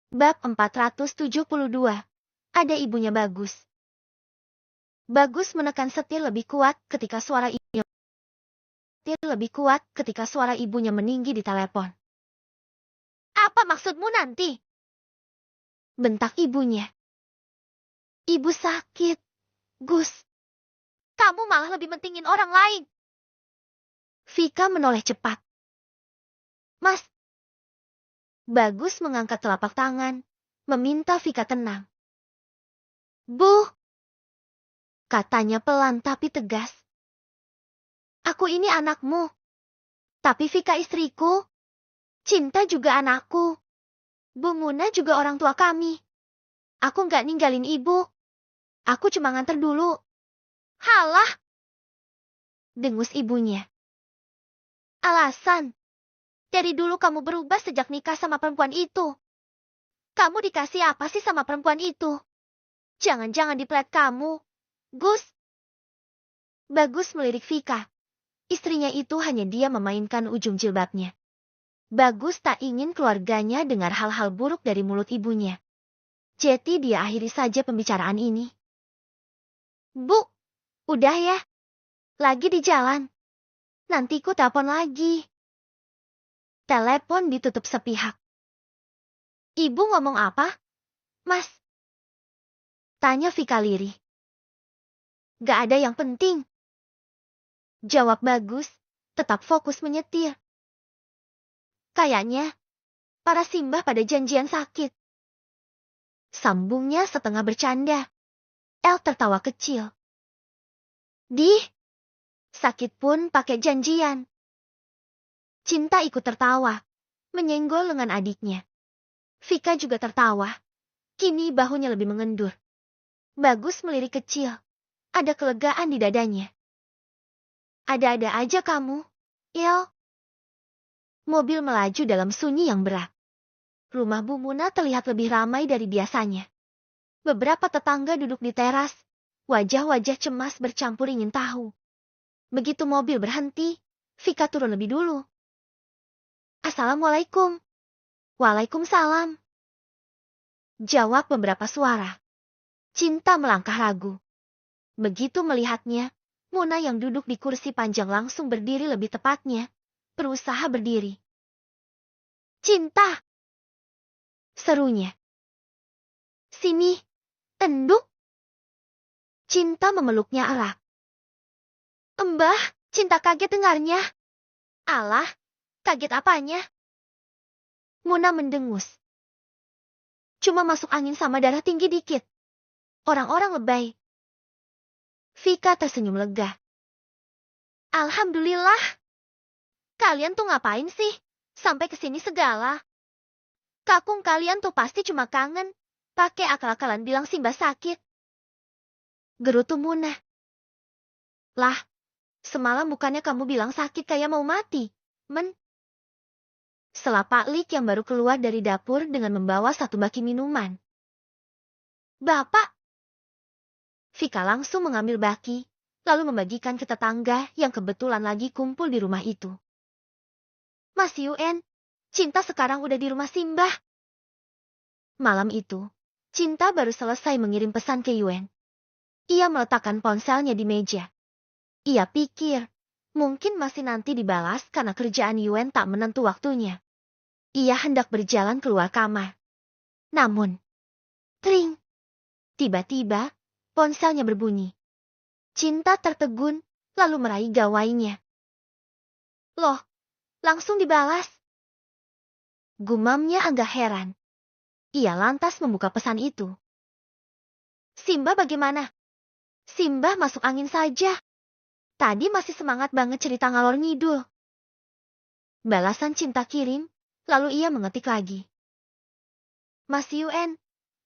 Bab 472. Ada ibunya Bagus. Bagus menekan setir lebih kuat ketika suara ibunya meninggi di telepon. Apa maksudmu nanti? Bentak ibunya. Ibu sakit, Gus. Kamu malah lebih mentingin orang lain. Vika menoleh cepat. Mas. Bagus mengangkat telapak tangan, meminta Vika tenang. Bu, katanya pelan tapi tegas. Aku ini anakmu. Tapi Vika istriku. Cinta juga anakku. Bu Muna juga orang tua kami. Aku nggak ninggalin ibu. Aku cuma nganter dulu. Halah, dengus ibunya. Alasan. Dari dulu kamu berubah sejak nikah sama perempuan itu. Kamu dikasih apa sih sama perempuan itu? Jangan-jangan diplet kamu, Gus. Bagus melirik Vika. Istrinya itu hanya dia memainkan ujung jilbabnya. Bagus tak ingin keluarganya dengar hal-hal buruk dari mulut ibunya. Jadi dia akhiri saja pembicaraan ini. Bu, udah ya. Lagi di jalan. Nanti ku telepon lagi. Telepon ditutup sepihak. Ibu ngomong apa? Mas? Tanya Vika lirih. Gak ada yang penting. Jawab Bagus, tetap fokus menyetir. Kayaknya, para simbah pada janjian sakit. Sambungnya setengah bercanda. El tertawa kecil. Sakit pun pakai janjian. Cinta ikut tertawa, menyenggol lengan adiknya. Vika juga tertawa. Kini bahunya lebih mengendur. Bagus melirik kecil. Ada kelegaan di dadanya. Ada-ada aja kamu, Il. Mobil melaju dalam sunyi yang berat. Rumah Bu Muna terlihat lebih ramai dari biasanya. Beberapa tetangga duduk di teras. Wajah-wajah cemas bercampur ingin tahu. Begitu mobil berhenti, Vika turun lebih dulu. Assalamualaikum. Waalaikumsalam. Jawab beberapa suara. Cinta melangkah ragu. Begitu melihatnya, Muna yang duduk di kursi panjang langsung berdiri lebih tepatnya. Berusaha berdiri. Cinta! Serunya. Sini, tenduk. Cinta memeluknya erat. Mbah, Cinta kaget dengarnya. Alah, kaget apanya? Muna mendengus. Cuma masuk angin sama darah tinggi dikit. Orang-orang lebay. Vika tersenyum lega. Alhamdulillah. Kalian tuh ngapain sih? Sampai kesini segala. Kakung kalian tuh pasti cuma kangen. Pakai akal-akalan bilang Simbah sakit. Gerutu Muna. Lah, semalam bukannya kamu bilang sakit kayak mau mati, Men? Sela Pak Lik yang baru keluar dari dapur dengan membawa satu baki minuman. Bapak! Vika langsung mengambil baki, lalu membagikan ke tetangga yang kebetulan lagi kumpul di rumah itu. Mas Yuen, Cinta sekarang udah di rumah Simbah. Malam itu, Cinta baru selesai mengirim pesan ke Yuen. Ia meletakkan ponselnya di meja. Ia pikir, mungkin masih nanti dibalas karena kerjaan Yuen tak menentu waktunya. Ia hendak berjalan keluar kamar. Namun, tring! Tiba-tiba, ponselnya berbunyi. Cinta tertegun, lalu meraih gawainya. Loh, langsung dibalas. Gumamnya agak heran. Ia lantas membuka pesan itu. Simbah bagaimana? Simbah masuk angin saja. Tadi masih semangat banget cerita ngalor ngidul. Balasan Cinta kirim, lalu ia mengetik lagi. Mas Yuen,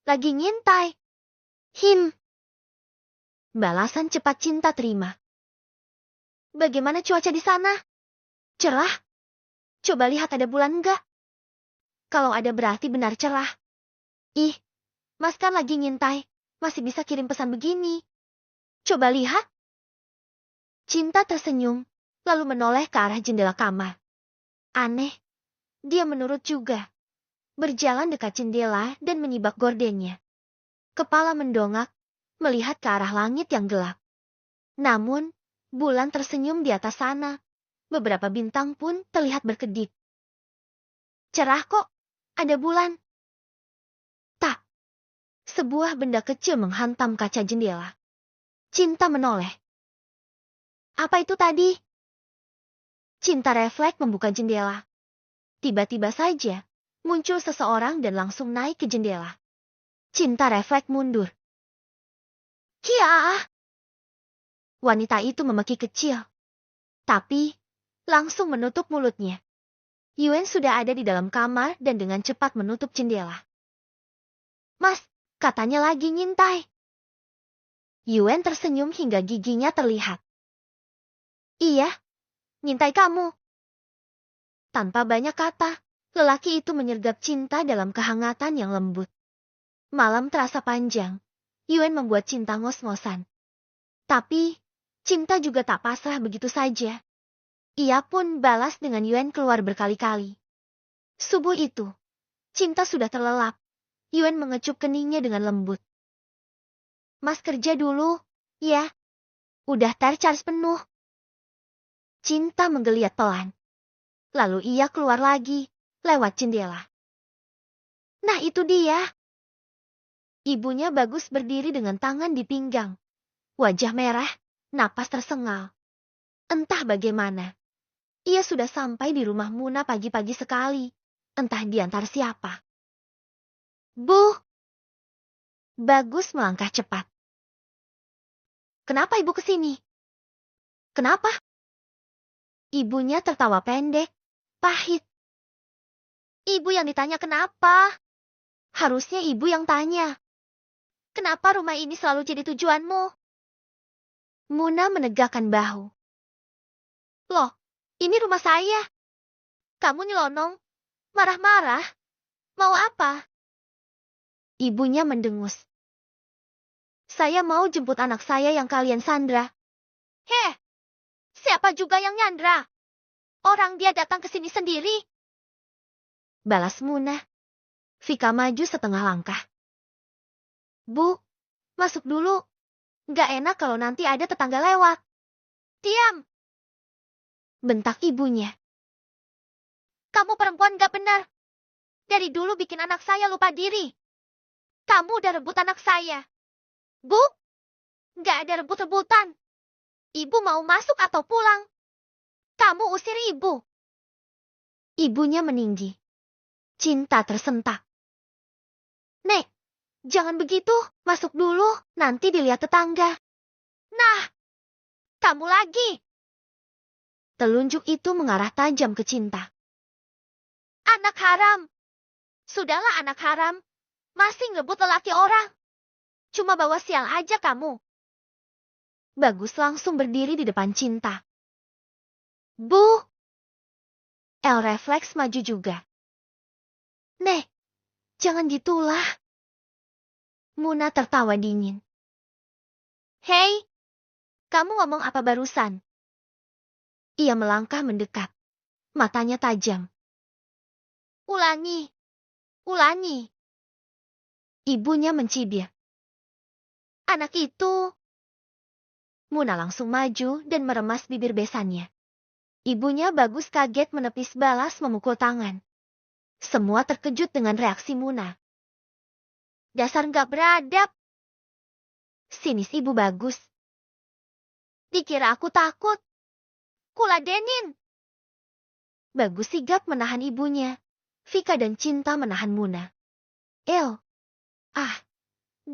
lagi ngintai. Balasan cepat Cinta terima. Bagaimana cuaca di sana? Cerah? Coba lihat ada bulan enggak? Kalau ada berarti benar cerah. Ih, Mas kan lagi ngintai, masih bisa kirim pesan begini. Coba lihat. Cinta tersenyum, lalu menoleh ke arah jendela kamar. Aneh, dia menurut juga. berjalan dekat jendela dan menyibak gordennya. Kepala mendongak, melihat ke arah langit yang gelap. Namun, bulan tersenyum di atas sana. Beberapa bintang pun terlihat berkedip. Cerah kok, ada bulan. Tak. Sebuah benda kecil menghantam kaca jendela. Cinta menoleh. Apa itu tadi? Cinta refleks membuka jendela. Tiba-tiba saja, muncul seseorang dan langsung naik ke jendela. Cinta refleks mundur. Kia! Wanita itu memeki kecil. Tapi, langsung menutup mulutnya. Yuen sudah ada di dalam kamar dan dengan cepat menutup jendela. Mas, katanya lagi ngintai. Yuen tersenyum hingga giginya terlihat. Iya, ngintai kamu. Tanpa banyak kata, lelaki itu menyergap Cinta dalam kehangatan yang lembut. Malam terasa panjang. Yuen membuat Cinta ngos-ngosan. Tapi, Cinta juga tak pasrah begitu saja. Ia pun balas dengan Yuen keluar berkali-kali. Subuh itu, Cinta sudah terlelap. Yuen mengecup keningnya dengan lembut. Mas kerja dulu, ya. Udah tercharge penuh. Cinta menggeliat pelan. Lalu ia keluar lagi, lewat jendela. Nah itu dia. Ibunya Bagus berdiri dengan tangan di pinggang. Wajah merah, napas tersengal. Entah bagaimana. Ia sudah sampai di rumah Muna pagi-pagi sekali. Entah diantar siapa. Bu! Bagus melangkah cepat. Kenapa ibu kesini? Kenapa? Ibunya tertawa pendek, pahit. Ibu yang ditanya kenapa? Harusnya ibu yang tanya. Kenapa rumah ini selalu jadi tujuanmu? Muna menegakkan bahu. Loh, ini rumah saya. Kamu nyelonong, marah-marah. Mau apa? Ibunya mendengus. Saya mau jemput anak saya yang kalian sandra. Heh, siapa juga yang nyandra? Orang dia datang ke sini sendiri. Balas Muna. Vika maju setengah langkah. Bu, masuk dulu. Gak enak kalau nanti ada tetangga lewat. Diam! Bentak ibunya. Kamu perempuan gak benar. Dari dulu bikin anak saya lupa diri. Kamu udah rebut anak saya. Bu, gak ada rebut-rebutan. Ibu mau masuk atau pulang? Kamu usir ibu. Ibunya meninggi. Cinta tersentak. Nek, jangan begitu. Masuk dulu, nanti dilihat tetangga. Nah, kamu lagi. Telunjuk itu mengarah tajam ke Cinta. Anak haram. Sudahlah anak haram. Masih ngebut lelaki orang. Cuma bawa sial aja kamu. Bagus langsung berdiri di depan Cinta. Bu! El refleks maju juga. Nek, jangan gitulah. Muna tertawa dingin. Hei, kamu ngomong apa barusan? Ia melangkah mendekat. Matanya tajam. Ulangi. Ulangi. Ibunya mencibir. Anak itu. Muna langsung maju dan meremas bibir besannya. Ibunya Bagus kaget menepis balas memukul tangan. Semua terkejut dengan reaksi Muna. Dasar nggak beradab. Sinis ibu Bagus. Dikira aku takut. Kuladenin. Bagus sigap menahan ibunya. Vika dan Cinta menahan Muna.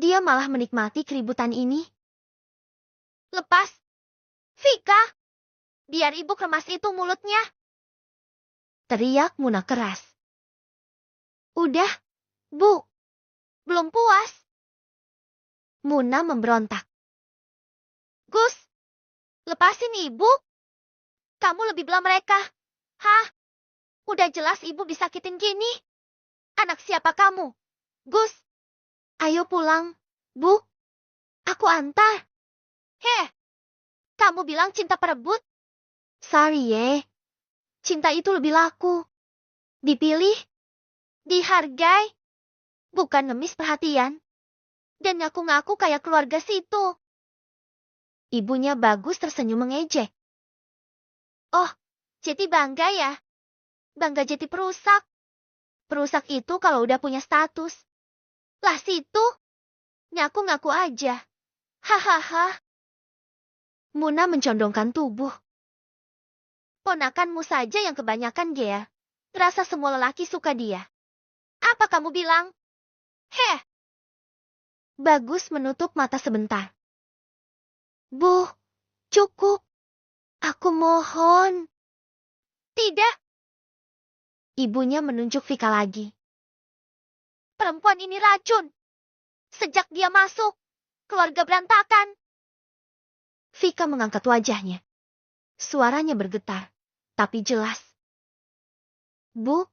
Dia malah menikmati keributan ini. Lepas. Vika. Biar ibu kemas itu mulutnya. Teriak Muna keras. Udah, Bu. Belum puas. Muna memberontak. Gus. Lepasin ibu. Kamu lebih belah mereka. Hah? Udah jelas ibu disakitin gini. Anak siapa kamu? Gus. Ayo pulang, Bu. Aku antar. Heh. Kamu bilang Cinta perebut? Sorry ye. Cinta itu lebih laku. Dipilih. Dihargai, bukan ngemis perhatian. Dan ngaku-ngaku kayak keluarga situ. Ibunya Bagus tersenyum mengejek. Oh, jadi bangga ya? Bangga jadi perusak. Perusak itu kalau udah punya status. Lah situ, ngaku-ngaku aja. Hahaha. Muna mencondongkan tubuh. Ponakanmu saja yang kebanyakan gea. Rasa semua lelaki suka dia. Apa kamu bilang? Heh. Bagus menutup mata sebentar. Bu, cukup. Aku mohon. Tidak. Ibunya menunjuk Vika lagi. Perempuan ini racun. Sejak dia masuk, keluarga berantakan. Vika mengangkat wajahnya. Suaranya bergetar, tapi jelas. Bu,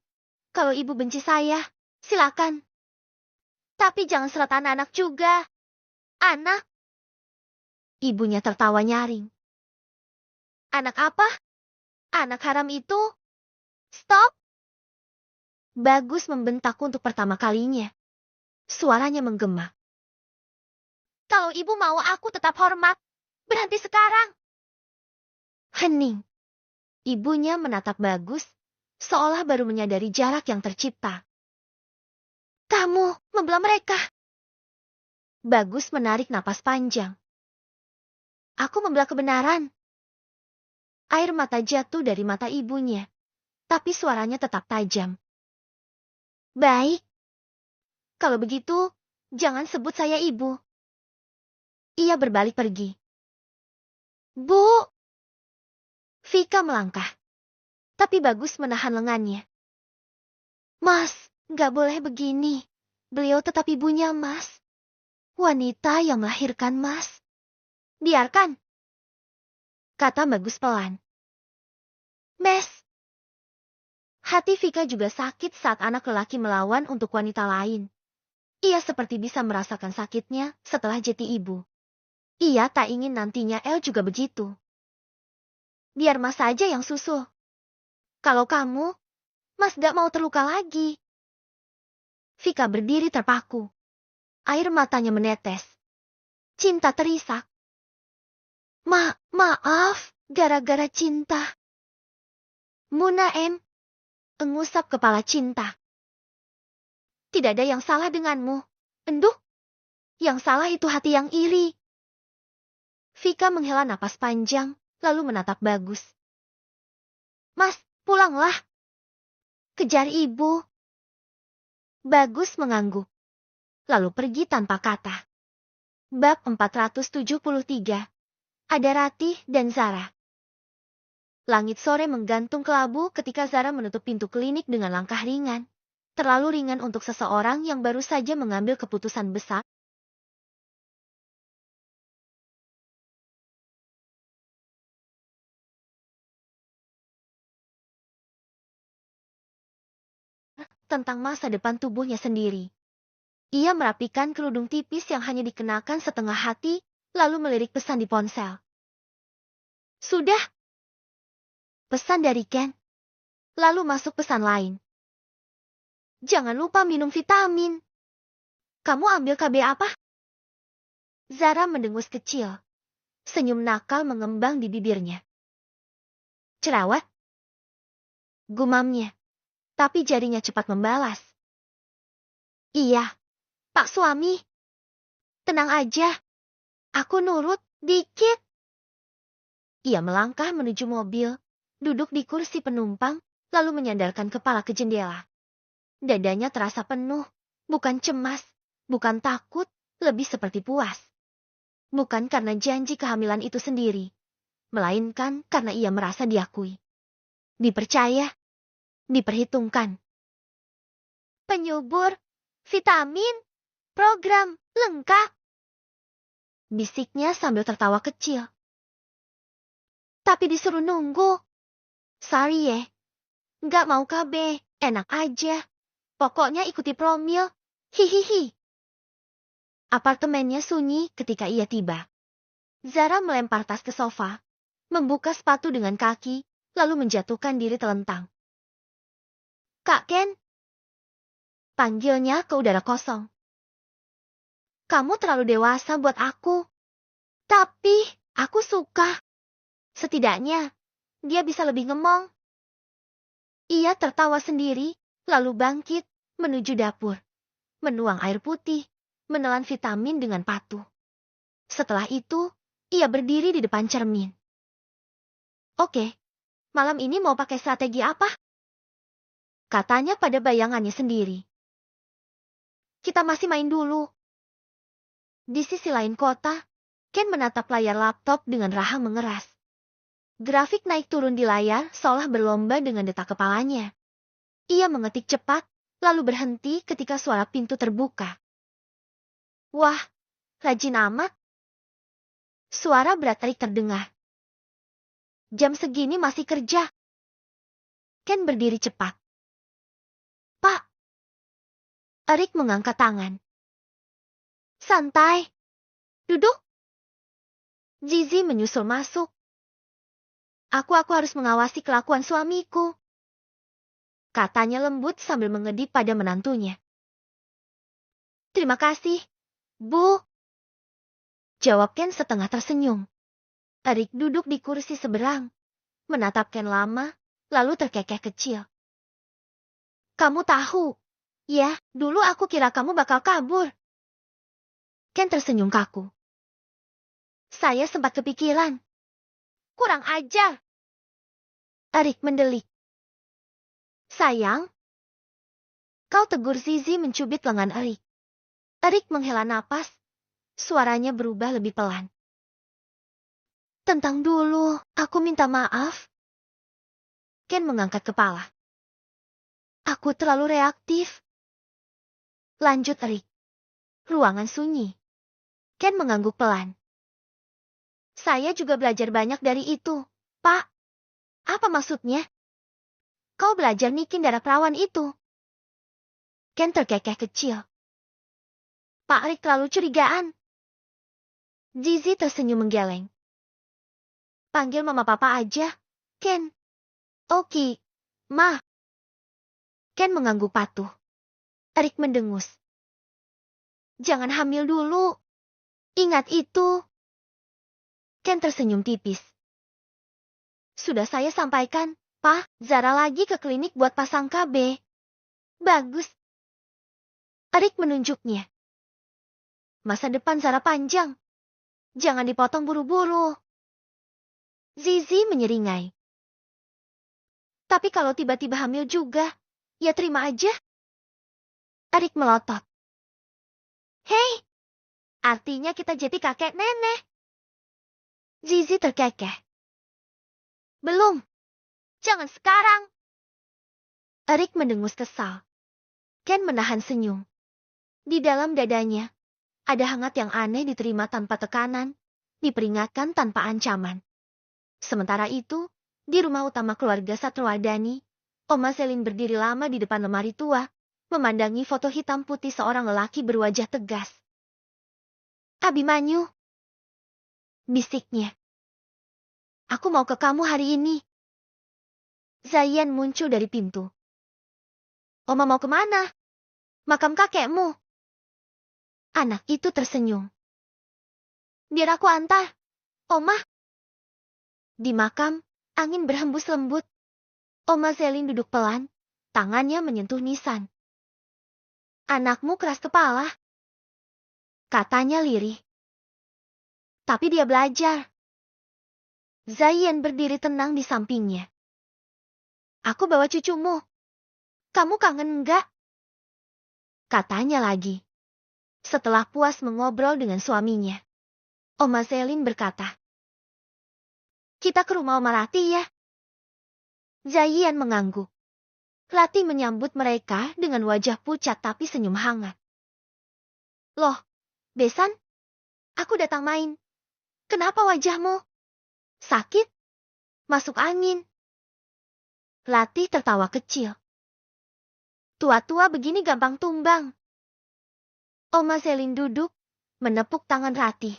kalau ibu benci saya, silakan. Tapi jangan seret anak-anak juga. Anak? Ibunya tertawa nyaring. Anak apa? Anak haram itu? Stop! Bagus membentakku untuk pertama kalinya. Suaranya menggema. Kalau ibu mau aku tetap hormat, berhenti sekarang. Hening. Ibunya menatap Bagus, seolah baru menyadari jarak yang tercipta. Kamu membelah mereka. Bagus menarik napas panjang. Aku membelah kebenaran. Air mata jatuh dari mata ibunya, tapi suaranya tetap tajam. Baik. Kalau begitu, jangan sebut saya ibu. Ia berbalik pergi. Bu! Vika melangkah. Tapi Bagus menahan lengannya. Mas, gak boleh begini. Beliau tetap ibunya, Mas. Wanita yang melahirkan, Mas. Biarkan. Kata Bagus pelan. Mes. Hati Vika juga sakit saat anak lelaki melawan untuk wanita lain. Ia seperti bisa merasakan sakitnya setelah jadi ibu. Ia tak ingin nantinya El juga begitu. Biar Mas saja yang susul. Kalau kamu, Mas gak mau terluka lagi. Vika berdiri terpaku. Air matanya menetes. Cinta terisak. Maaf, gara-gara cinta. Muna mengusap kepala Cinta. Tidak ada yang salah denganmu. Enduh, yang salah itu hati yang iri. Vika menghela napas panjang, lalu menatap Bagus. Mas, pulanglah. Kejar ibu. Bagus mengangguk. Lalu pergi tanpa kata. Bab 473. Ada Ratih dan Zara. Langit sore menggantung kelabu ketika Zara menutup pintu klinik dengan langkah ringan. Terlalu ringan untuk seseorang yang baru saja mengambil keputusan besar. Tentang masa depan tubuhnya sendiri. Ia merapikan kerudung tipis yang hanya dikenakan setengah hati, lalu melirik pesan di ponsel. Sudah. Pesan dari Ken. Lalu masuk pesan lain. Jangan lupa minum vitamin. Kamu ambil KB apa? Zara mendengus kecil. Senyum nakal mengembang di bibirnya. Cerawat? Gumamnya. Tapi jarinya cepat membalas. Iya, Pak Suami. Tenang aja. Aku nurut, dikit. Ia melangkah menuju mobil, duduk di kursi penumpang, lalu menyandarkan kepala ke jendela. Dadanya terasa penuh, bukan cemas, bukan takut, lebih seperti puas. Bukan karena janji kehamilan itu sendiri, melainkan karena ia merasa diakui. Dipercaya, diperhitungkan. Penyubur, vitamin, program, lengkap. Bisiknya sambil tertawa kecil. Tapi disuruh nunggu. Sorry ya. Nggak mau KB, enak aja. Pokoknya ikuti promil. Hihihi. Apartemennya sunyi ketika ia tiba. Zara melempar tas ke sofa, membuka sepatu dengan kaki, lalu menjatuhkan diri telentang. Kak Ken? Panggilnya ke udara kosong. Kamu terlalu dewasa buat aku. Tapi, aku suka. Setidaknya, dia bisa lebih ngemong. Ia tertawa sendiri, lalu bangkit, menuju dapur. Menuang air putih, menelan vitamin dengan patuh. Setelah itu, ia berdiri di depan cermin. Oke, malam ini mau pakai strategi apa? Katanya pada bayangannya sendiri. Kita masih main dulu. Di sisi lain kota, Ken menatap layar laptop dengan rahang mengeras. Grafik naik turun di layar seolah berlomba dengan detak kepalanya. Ia mengetik cepat, lalu berhenti ketika suara pintu terbuka. Wah, rajin amat. Suara berat Erik terdengar. Jam segini masih kerja. Ken berdiri cepat. Pak. Erik mengangkat tangan. Santai. Duduk. Zizi menyusul masuk. Aku harus mengawasi kelakuan suamiku. Katanya lembut sambil mengedip pada menantunya. Terima kasih, Bu. Jawab Ken setengah tersenyum. Erik duduk di kursi seberang, menatap Ken lama, lalu terkekeh kecil. Kamu tahu, ya, dulu aku kira kamu bakal kabur. Ken tersenyum kaku. Saya sempat kepikiran. Kurang ajar. Erik mendelik. Sayang. Kau tegur Zizi mencubit lengan Erik. Erik menghela napas. Suaranya berubah lebih pelan. Tentang dulu, aku minta maaf. Ken mengangkat kepala. Aku terlalu reaktif. Lanjut Erik. Ruangan sunyi. Ken mengangguk pelan. Saya juga belajar banyak dari itu, Pak. Apa maksudnya? Kau belajar nikin darah perawan itu. Ken terkekeh kecil. Pak Erik terlalu curigaan. Zizi tersenyum menggeleng. Panggil mama papa aja, Ken. Oke, Ma. Ken mengangguk patuh. Erik mendengus. Jangan hamil dulu. Ingat itu. Ken tersenyum tipis. Sudah saya sampaikan, Pak. Zara lagi ke klinik buat pasang KB. Bagus. Erik menunjuknya. Masa depan Zara panjang. Jangan dipotong buru-buru. Zizi menyeringai. Tapi kalau tiba-tiba hamil juga, ya terima aja. Erik melotot. Hei, artinya kita jadi kakek nenek. Zizi terkekeh. Belum. Jangan sekarang. Erik mendengus kesal. Ken menahan senyum. Di dalam dadanya, ada hangat yang aneh diterima tanpa tekanan, diperingatkan tanpa ancaman. Sementara itu, di rumah utama keluarga Satrawardhani, Oma Selin berdiri lama di depan lemari tua, memandangi foto hitam putih seorang lelaki berwajah tegas. Abimanyu, bisiknya. Aku mau ke kamu hari ini. Zayan muncul dari pintu. Oma mau kemana? Makam kakekmu. Anak itu tersenyum. Biar aku antar. Oma. Di makam, angin berhembus lembut. Oma Zelin duduk pelan, tangannya menyentuh nisan. Anakmu keras kepala. Katanya lirih. Tapi dia belajar. Zayan berdiri tenang di sampingnya. Aku bawa cucumu. Kamu kangen enggak? Katanya lagi. Setelah puas mengobrol dengan suaminya, Oma Zelin berkata, kita ke rumah Oma Rati ya. Zayan mengangguk. Rati menyambut mereka dengan wajah pucat tapi senyum hangat. Loh, Besan? Aku datang main. Kenapa wajahmu? Sakit? Masuk angin? Rati tertawa kecil. Tua-tua begini gampang tumbang. Oma Zelin duduk, menepuk tangan Rati.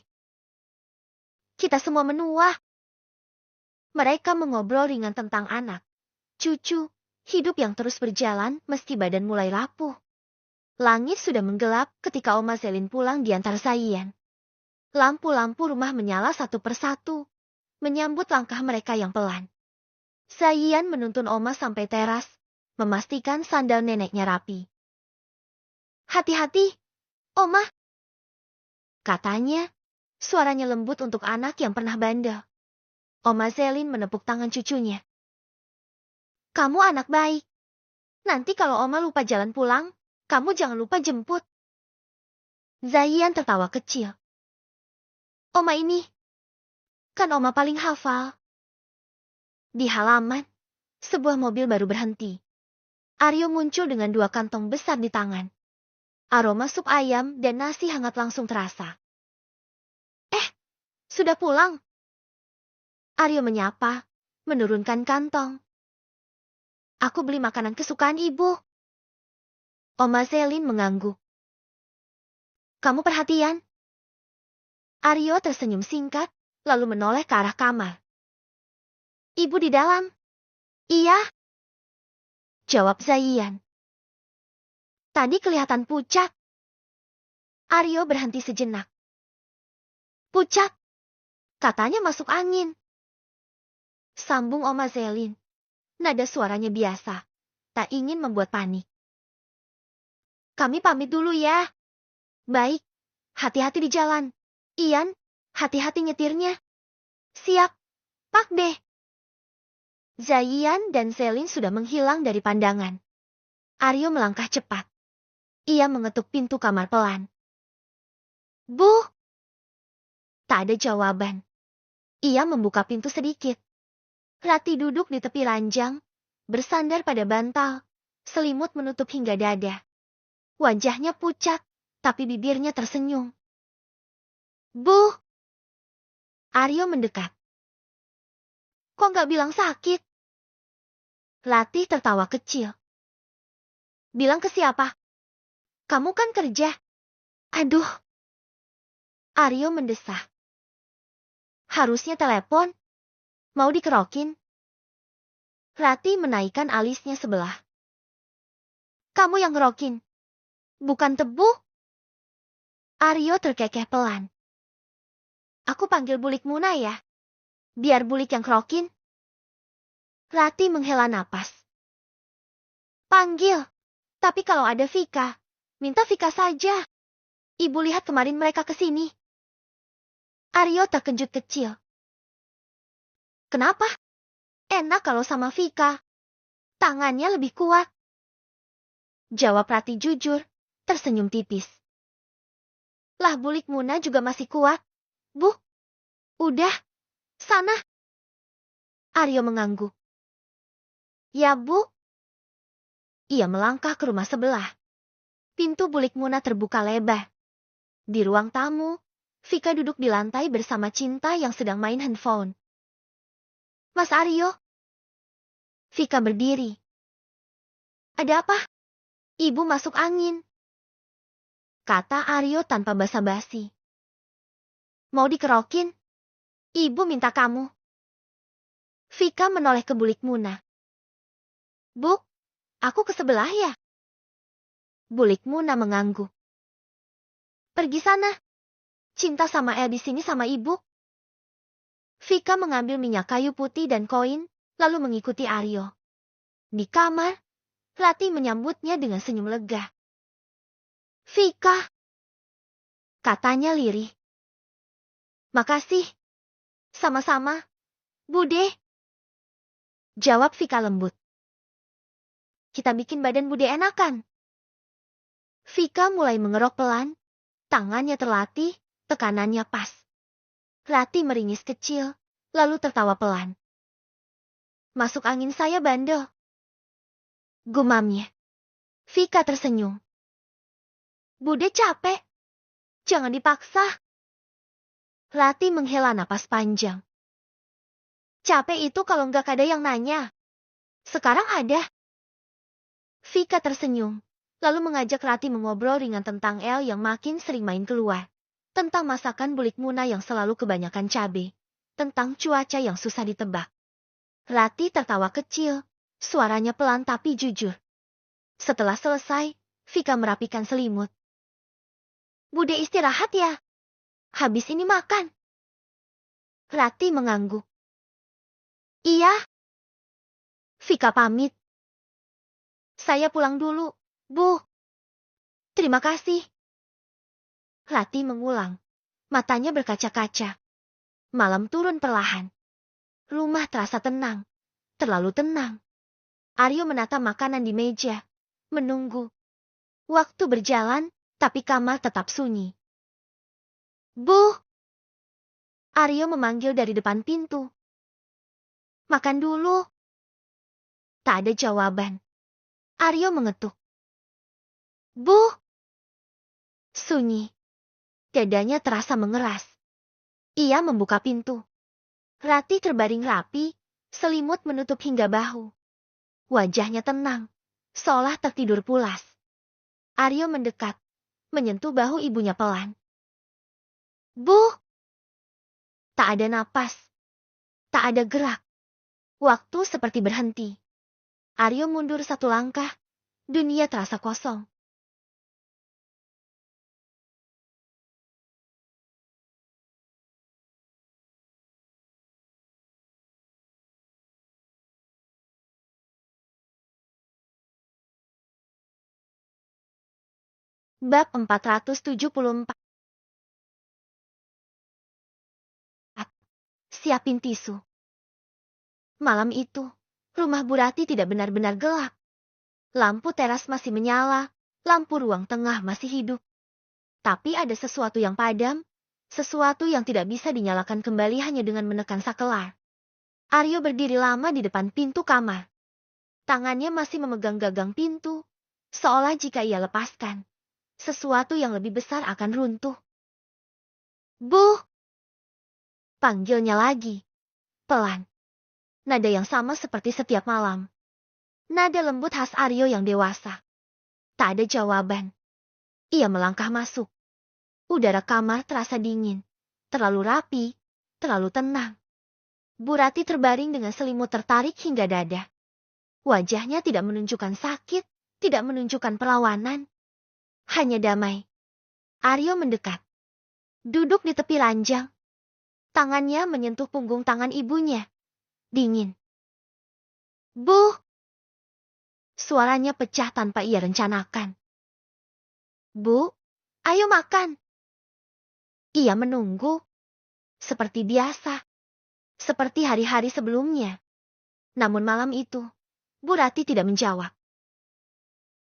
Kita semua menua. Mereka mengobrol ringan tentang anak, cucu, hidup yang terus berjalan meski badan mulai rapuh. Langit sudah menggelap ketika Oma Zelin pulang diantar Zayan. Lampu-lampu rumah menyala satu persatu, menyambut langkah mereka yang pelan. Zayan menuntun Oma sampai teras, memastikan sandal neneknya rapi. "Hati-hati, Oma," katanya. Suaranya lembut untuk anak yang pernah bandel. Oma Zelin menepuk tangan cucunya. "Kamu anak baik. Nanti kalau Oma lupa jalan pulang, kamu jangan lupa jemput." Zayan tertawa kecil. "Oma ini, kan Oma paling hafal." Di halaman, sebuah mobil baru berhenti. Aryo muncul dengan 2 kantong besar di tangan. Aroma sup ayam dan nasi hangat langsung terasa. "Sudah pulang?" Aryo menyapa, menurunkan kantong. "Aku beli makanan kesukaan ibu." Oma Zelin mengangguk. "Kamu perhatian?" Aryo tersenyum singkat, lalu menoleh ke arah kamar. "Ibu di dalam?" "Iya," jawab Zayan. "Tadi kelihatan pucat." Aryo berhenti sejenak. "Pucat? Katanya masuk angin." Sambung Oma Zelin. Nada suaranya biasa, tak ingin membuat panik. "Kami pamit dulu ya." "Baik, hati-hati di jalan. Ian, hati-hati nyetirnya." "Siap, Pak De." Zayan dan Zelin sudah menghilang dari pandangan. Aryo melangkah cepat. Ia mengetuk pintu kamar pelan. "Bu!" Tak ada jawaban. Ia membuka pintu sedikit. Rati duduk di tepi ranjang, bersandar pada bantal, selimut menutup hingga dada. Wajahnya pucat, tapi bibirnya tersenyum. "Bu!" Aryo mendekat. "Kok nggak bilang sakit?" Ratih tertawa kecil. "Bilang ke siapa? Kamu kan kerja." "Aduh." Aryo mendesah. "Harusnya telepon. Mau dikerokin?" Ratih menaikkan alisnya sebelah. "Kamu yang ngerokin, bukan tebu." Aryo terkekeh pelan. "Aku panggil Bulik Muna ya, biar Bulik yang kerokin." Ratih menghela napas. "Panggil, tapi kalau ada Vika, minta Vika saja. Ibu lihat kemarin mereka ke sini." Aryo terkejut kecil. "Kenapa? Enak kalau sama Vika. Tangannya lebih kuat." Jawab Ratih jujur, tersenyum tipis. "Lah Bulik Muna juga masih kuat, Bu. Udah, sana." Aryo mengangguk. "Ya Bu." Ia melangkah ke rumah sebelah. Pintu Bulik Muna terbuka lebar. Di ruang tamu, Vika duduk di lantai bersama Cinta yang sedang main handphone. "Mas Aryo." Vika berdiri. "Ada apa?" "Ibu masuk angin," kata Aryo tanpa basa-basi. "Mau dikerokin? Ibu minta kamu." Vika menoleh ke Bulik Muna. "Bu, aku ke sebelah ya?" Bulik Muna mengangguk. "Pergi sana. Cinta sama El di sini sama ibu." Vika mengambil minyak kayu putih dan koin, lalu mengikuti Aryo. Di kamar, Ratih menyambutnya dengan senyum lega. "Vika," katanya lirih. "Makasih." "Sama-sama, Bude," jawab Vika lembut. "Kita bikin badan Bude enakan." Vika mulai mengerok pelan, tangannya terlatih, tekanannya pas. Ratih meringis kecil, lalu tertawa pelan. "Masuk angin saya bandel," gumamnya. Vika tersenyum. "Bude capek. Jangan dipaksa." Ratih menghela napas panjang. "Capek itu kalau nggak ada yang nanya. Sekarang ada." Vika tersenyum, lalu mengajak Ratih mengobrol ringan tentang El yang makin sering main keluar. Tentang masakan Bulik Muna yang selalu kebanyakan cabai. Tentang cuaca yang susah ditebak. Ratih tertawa kecil, suaranya pelan tapi jujur. Setelah selesai, Vika merapikan selimut. Bude istirahat ya? Habis ini makan. Rati mengangguk. Iya. Vika pamit. Saya pulang dulu, Bu. Terima kasih. Rati mengulang. Matanya berkaca-kaca. Malam turun perlahan. Rumah terasa tenang. Terlalu tenang. Aryo menata makanan di meja. Menunggu. Waktu berjalan, tapi kamar tetap sunyi. Bu! Aryo memanggil dari depan pintu. Makan dulu. Tak ada jawaban. Aryo mengetuk. Bu! Sunyi. Dadanya terasa mengeras. Ia membuka pintu. Rati terbaring rapi, selimut menutup hingga bahu. Wajahnya tenang, seolah tertidur pulas. Aryo mendekat, menyentuh bahu ibunya pelan. Bu! Tak ada napas. Tak ada gerak. Waktu seperti berhenti. Aryo mundur satu langkah. Dunia terasa kosong. Bab 474. Siapin tisu. Malam itu, rumah Bu Rati tidak benar-benar gelap. Lampu teras masih menyala, lampu ruang tengah masih hidup. Tapi ada sesuatu yang padam, sesuatu yang tidak bisa dinyalakan kembali hanya dengan menekan sakelar. Aryo berdiri lama di depan pintu kamar. Tangannya masih memegang gagang pintu, seolah jika ia lepaskan, sesuatu yang lebih besar akan runtuh. Bu! Panggilnya lagi. Pelan. Nada yang sama seperti setiap malam. Nada lembut khas Aryo yang dewasa. Tak ada jawaban. Ia melangkah masuk. Udara kamar terasa dingin. Terlalu rapi. Terlalu tenang. Bu Rati terbaring dengan selimut tertarik hingga dada. Wajahnya tidak menunjukkan sakit. Tidak menunjukkan perlawanan. Hanya damai. Aryo mendekat. Duduk di tepi ranjang. Tangannya menyentuh punggung tangan ibunya. Dingin. Bu! Suaranya pecah tanpa ia rencanakan. Bu, ayo makan. Ia menunggu. Seperti biasa. Seperti hari-hari sebelumnya. Namun malam itu, Bu Rati tidak menjawab.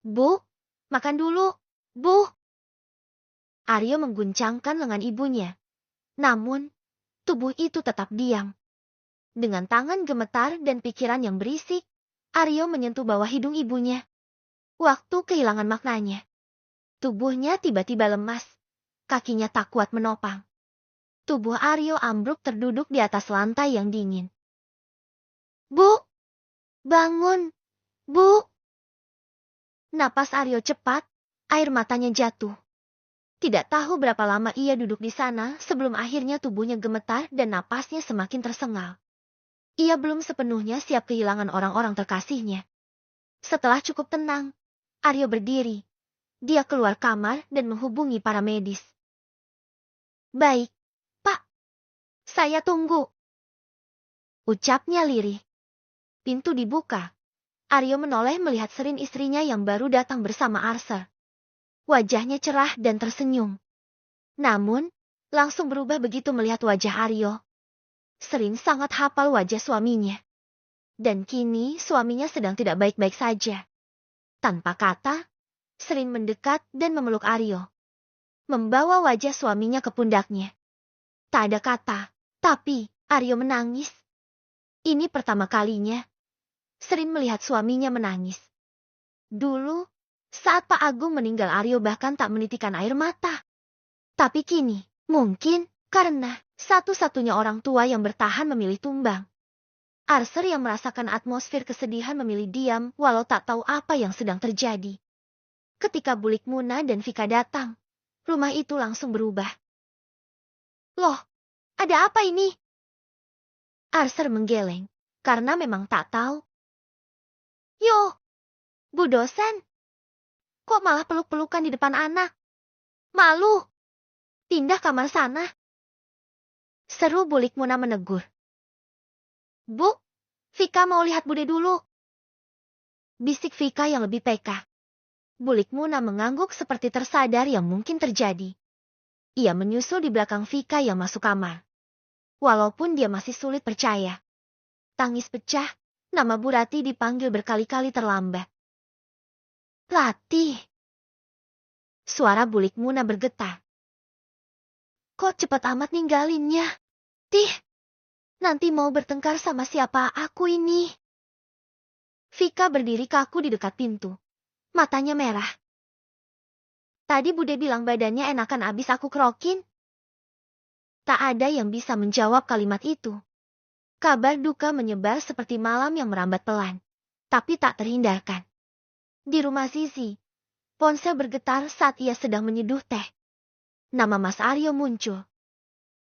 Bu, makan dulu. Bu! Aryo mengguncangkan lengan ibunya. Namun, tubuh itu tetap diam. Dengan tangan gemetar dan pikiran yang berisik, Aryo menyentuh bawah hidung ibunya. Waktu kehilangan maknanya. Tubuhnya tiba-tiba lemas. Kakinya tak kuat menopang. Tubuh Aryo ambruk terduduk di atas lantai yang dingin. Bu! Bangun! Bu! Napas Aryo cepat, air matanya jatuh. Tidak tahu berapa lama ia duduk di sana sebelum akhirnya tubuhnya gemetar dan napasnya semakin tersengal. Ia belum sepenuhnya siap kehilangan orang-orang terkasihnya. Setelah cukup tenang, Aryo berdiri. Dia keluar kamar dan menghubungi para medis. Baik, Pak. Saya tunggu. Ucapnya lirih. Pintu dibuka. Aryo menoleh melihat Serin istrinya yang baru datang bersama Arser. Wajahnya cerah dan tersenyum. Namun, langsung berubah begitu melihat wajah Aryo. Serin sangat hafal wajah suaminya. Dan kini suaminya sedang tidak baik-baik saja. Tanpa kata, Serin mendekat dan memeluk Aryo. Membawa wajah suaminya ke pundaknya. Tak ada kata, tapi Aryo menangis. Ini pertama kalinya Serin melihat suaminya menangis. Dulu, saat Pak Agung meninggal Aryo bahkan tak menitikan air mata. Tapi kini, mungkin karena satu-satunya orang tua yang bertahan memilih tumbang. Arser yang merasakan atmosfer kesedihan memilih diam walau tak tahu apa yang sedang terjadi. Ketika Bulik Muna dan Vika datang, rumah itu langsung berubah. Loh, ada apa ini? Arser menggeleng, karena memang tak tahu. Yo, Bu dosen. Kok malah peluk-pelukan di depan anak? Malu. Pindah kamar sana. Seru Bulik Muna menegur. Bu, Vika mau lihat Bude dulu. Bisik Vika yang lebih peka. Bulik Muna mengangguk seperti tersadar yang mungkin terjadi. Ia menyusul di belakang Vika yang masuk kamar. Walaupun dia masih sulit percaya. Tangis pecah, nama Bu Rati dipanggil berkali-kali terlambat. Rati. Suara Bulik Muna bergetar. Kok cepat amat ninggalinnya? Tih, nanti mau bertengkar sama siapa aku ini? Vika berdiri kaku di dekat pintu. Matanya merah. Tadi Bude bilang badannya enakan abis aku kerokin. Tak ada yang bisa menjawab kalimat itu. Kabar duka menyebar seperti malam yang merambat pelan. Tapi tak terhindarkan. Di rumah Zizi, ponsel bergetar saat ia sedang menyeduh teh. Nama Mas Aryo muncul.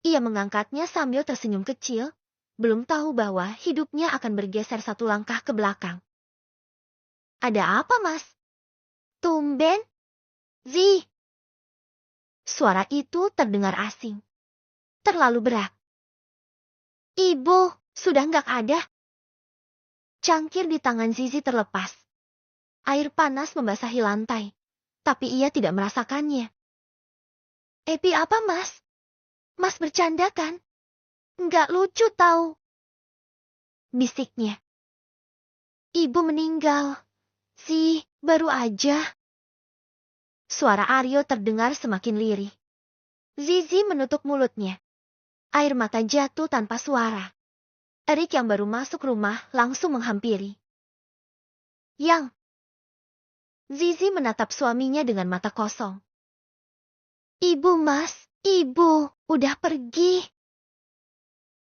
Ia mengangkatnya sambil tersenyum kecil, belum tahu bahwa hidupnya akan bergeser satu langkah ke belakang. Ada apa, Mas? Tumben? Zi. Suara itu terdengar asing. Terlalu berat. Ibu, sudah nggak ada. Cangkir di tangan Zizi terlepas. Air panas membasahi lantai, tapi ia tidak merasakannya. Epi apa, Mas? Mas bercanda kan? Nggak lucu tahu. Bisiknya. Ibu meninggal. Sih, baru aja. Suara Aryo terdengar semakin lirih. Zizi menutup mulutnya. Air mata jatuh tanpa suara. Erik yang baru masuk rumah langsung menghampiri. Yang. Zizi menatap suaminya dengan mata kosong. Ibu, Mas, ibu, udah pergi.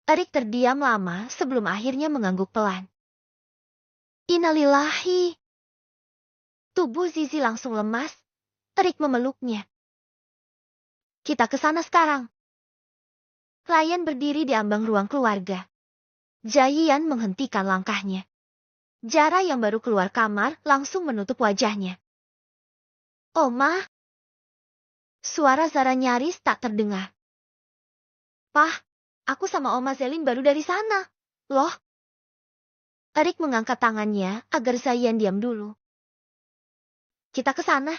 Erik terdiam lama sebelum akhirnya mengangguk pelan. Innalillahi. Tubuh Zizi langsung lemas. Erik memeluknya. Kita ke sana sekarang. Ryan berdiri di ambang ruang keluarga. Jayian menghentikan langkahnya. Jara yang baru keluar kamar langsung menutup wajahnya. Oma. Suara Zara nyaris tak terdengar. Pah, aku sama Oma Zelin baru dari sana. Loh. Erik mengangkat tangannya agar Zayan diam dulu. Kita ke sana.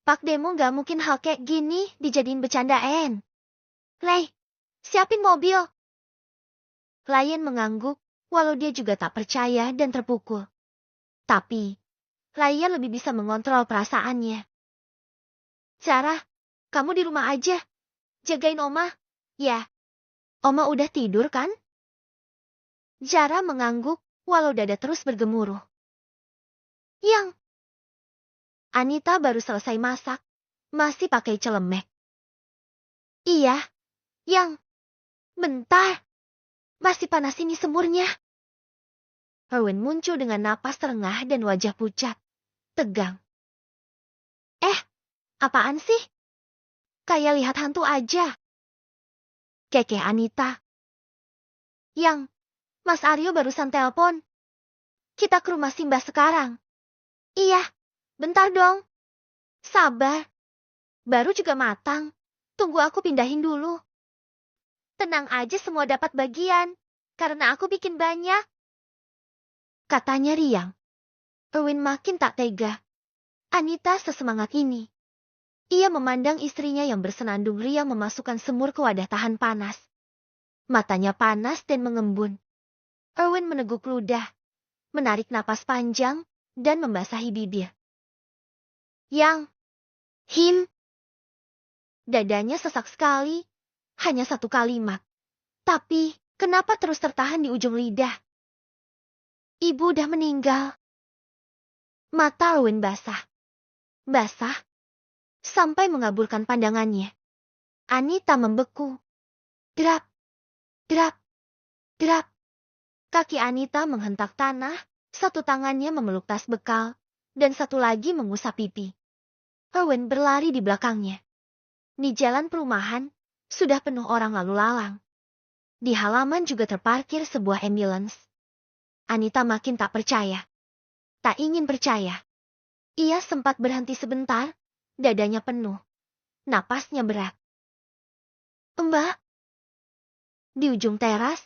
Pak Demo gak mungkin hal kayak gini dijadiin bercandaan. Lei, siapin mobil. Ryan mengangguk, walau dia juga tak percaya dan terpukul. Tapi, Ryan lebih bisa mengontrol perasaannya. Zara, kamu di rumah aja. Jagain Oma. Ya. Oma udah tidur kan? Zara mengangguk, walau dada terus bergemuruh. Yang. Anita baru selesai masak, masih pakai celemek. Iya, Yang. Bentar. Masih panas ini semurnya. Erwin muncul dengan napas terengah dan wajah pucat. Tegang. Apaan sih? Kayak lihat hantu aja. Kekeh Anita. Yang, Mas Aryo barusan telepon. Kita ke rumah Simbah sekarang. Iya, bentar dong. Sabar. Baru juga matang. Tunggu aku pindahin dulu. Tenang aja semua dapat bagian. Karena aku bikin banyak. Katanya riang. Erwin makin tak tega. Anita sesemangat ini. Ia memandang istrinya yang bersenandung riang memasukkan semur ke wadah tahan panas. Matanya panas dan mengembun. Erwin meneguk ludah, menarik napas panjang, dan membasahi bibir. Yang. Him. Dadanya sesak sekali, hanya satu kalimat. Tapi, kenapa terus tertahan di ujung lidah? Ibu udah meninggal. Mata Erwin basah. Basah. Sampai mengaburkan pandangannya. Anita membeku. Derap. Derap. Derap. Kaki Anita menghentak tanah, satu tangannya memeluk tas bekal, dan satu lagi mengusap pipi. Erwin berlari di belakangnya. Di jalan perumahan, sudah penuh orang lalu lalang. Di halaman juga terparkir sebuah ambulans. Anita makin tak percaya. Tak ingin percaya. Ia sempat berhenti sebentar, dadanya penuh, napasnya berat. Mbak, di ujung teras,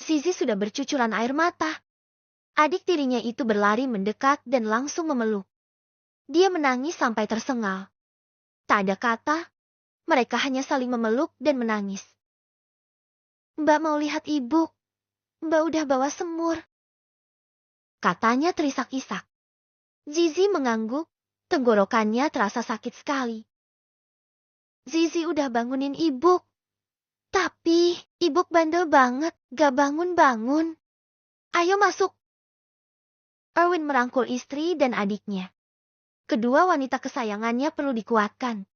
Zizi sudah bercucuran air mata. Adik tirinya itu berlari mendekat dan langsung memeluk. Dia menangis sampai tersengal. Tak ada kata, mereka hanya saling memeluk dan menangis. Mbak mau lihat ibu. Mbak udah bawa semur, katanya terisak-isak. Zizi mengangguk, tenggorokannya terasa sakit sekali. Zizi udah bangunin ibu. Tapi, ibu bandel banget, gak bangun-bangun. Ayo masuk. Erwin merangkul istri dan adiknya. Kedua wanita kesayangannya perlu dikuatkan.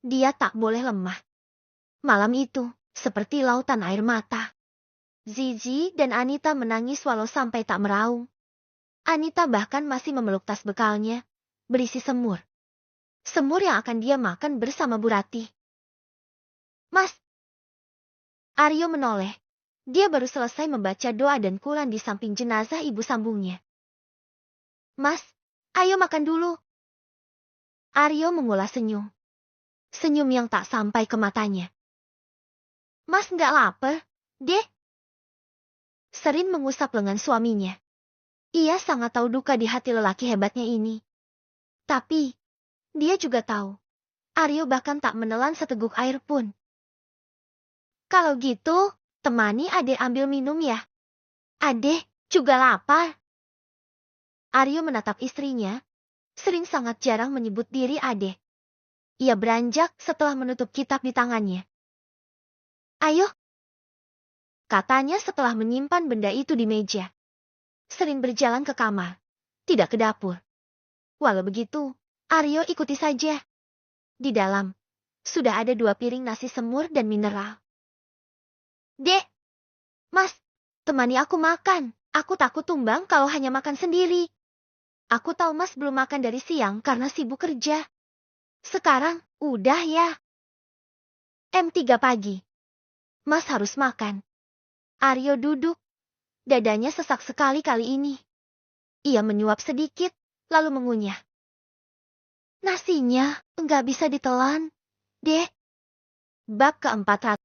Dia tak boleh lemah. Malam itu, seperti lautan air mata. Zizi dan Anita menangis walau sampai tak meraung. Anita bahkan masih memeluk tas bekalnya, berisi semur. Semur yang akan dia makan bersama Bu Ratih. Mas! Aryo menoleh. Dia baru selesai membaca doa dan Quran di samping jenazah ibu sambungnya. Mas, ayo makan dulu. Aryo mengulas senyum. Senyum yang tak sampai ke matanya. Mas nggak lapar, deh? Serin mengusap lengan suaminya. Ia sangat tahu duka di hati lelaki hebatnya ini. Tapi, dia juga tahu. Aryo bahkan tak menelan seteguk air pun. Kalau gitu, temani adek ambil minum ya. Adek juga lapar. Aryo menatap istrinya. Serin sangat jarang menyebut diri adek. Ia beranjak setelah menutup kitab di tangannya. Ayo, katanya setelah menyimpan benda itu di meja. Serin berjalan ke kamar, tidak ke dapur. Walau begitu, Aryo ikuti saja. Di dalam, sudah ada 2 piring nasi semur dan mineral. Dek, Mas, temani aku makan. Aku takut tumbang kalau hanya makan sendiri. Aku tahu Mas belum makan dari siang karena sibuk kerja. Sekarang, udah ya. M3 pagi. Mas harus makan. Aryo duduk. Dadanya sesak sekali kali ini. Ia menyuap sedikit, lalu mengunyah. Nasinya enggak bisa ditelan, Dek. Bab keempat.